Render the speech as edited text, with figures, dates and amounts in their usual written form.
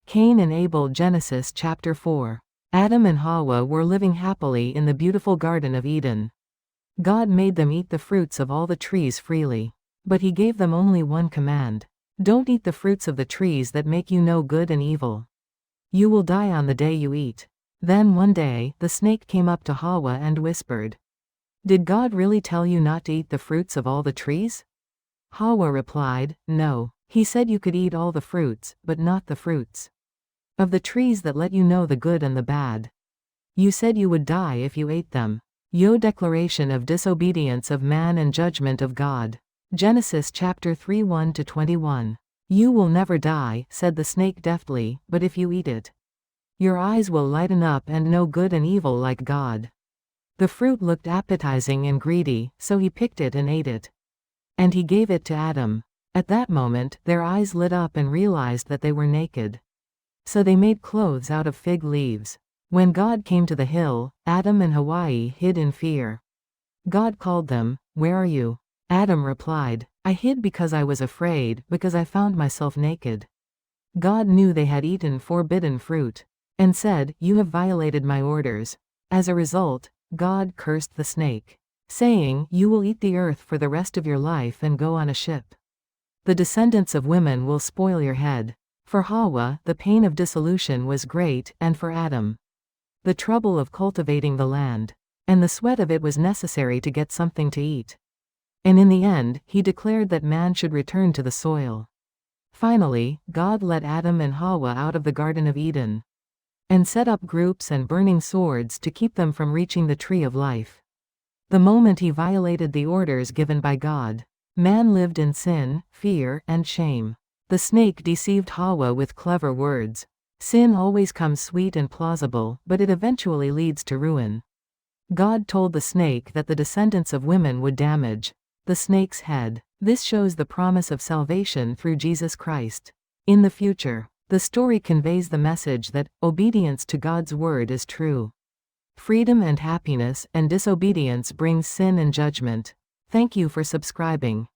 Cain and Abel. Genesis chapter 4. Adam and Hawa were living happily in the beautiful Garden of Eden. God made them eat the fruits of all the trees freely. But he gave them only one command. Don't eat the fruits of the trees that make you know good and evil. You will die on the day you eat. Then one day, the snake came up to Hawa and whispered, "Did God really tell you not to eat the fruits of all the trees?" Hawa replied, "No. He said you could eat all the fruits, but not the fruits of the trees that let you know the good and the bad. You said you would die if you ate them." Declaration of disobedience of man and judgment of God. Genesis chapter 3 1-21. You will never die, said the snake deftly, but if you eat it, your eyes will lighten up and know good and evil like God. The fruit looked appetizing and greedy, so he picked it and ate it. And he gave it to Adam. At that moment, their eyes lit up and realized that they were naked. So they made clothes out of fig leaves. When God came to the hill, Adam and Hawa hid in fear. God called them, "Where are you?" Adam replied, "I hid because I was afraid, because I found myself naked." God knew they had eaten forbidden fruit, and said, "You have violated my orders." As a result, God cursed the snake, saying, "You will eat the earth for the rest of your life and go on a ship. The descendants of women will spoil your head." For Hawa, the pain of dissolution was great, and for Adam, the trouble of cultivating the land. And the sweat of it was necessary to get something to eat. And in the end, he declared that man should return to the soil. Finally, God let Adam and Hawa out of the Garden of Eden, and set up groups and burning swords to keep them from reaching the tree of life. The moment he violated the orders given by God, man lived in sin, fear, and shame. The snake deceived Hawa with clever words. Sin always comes sweet and plausible, but it eventually leads to ruin. God told the snake that the descendants of women would damage the snake's head. This shows the promise of salvation through Jesus Christ. In the future, the story conveys the message that obedience to God's word is true freedom and happiness, and disobedience brings sin and judgment. Thank you for subscribing.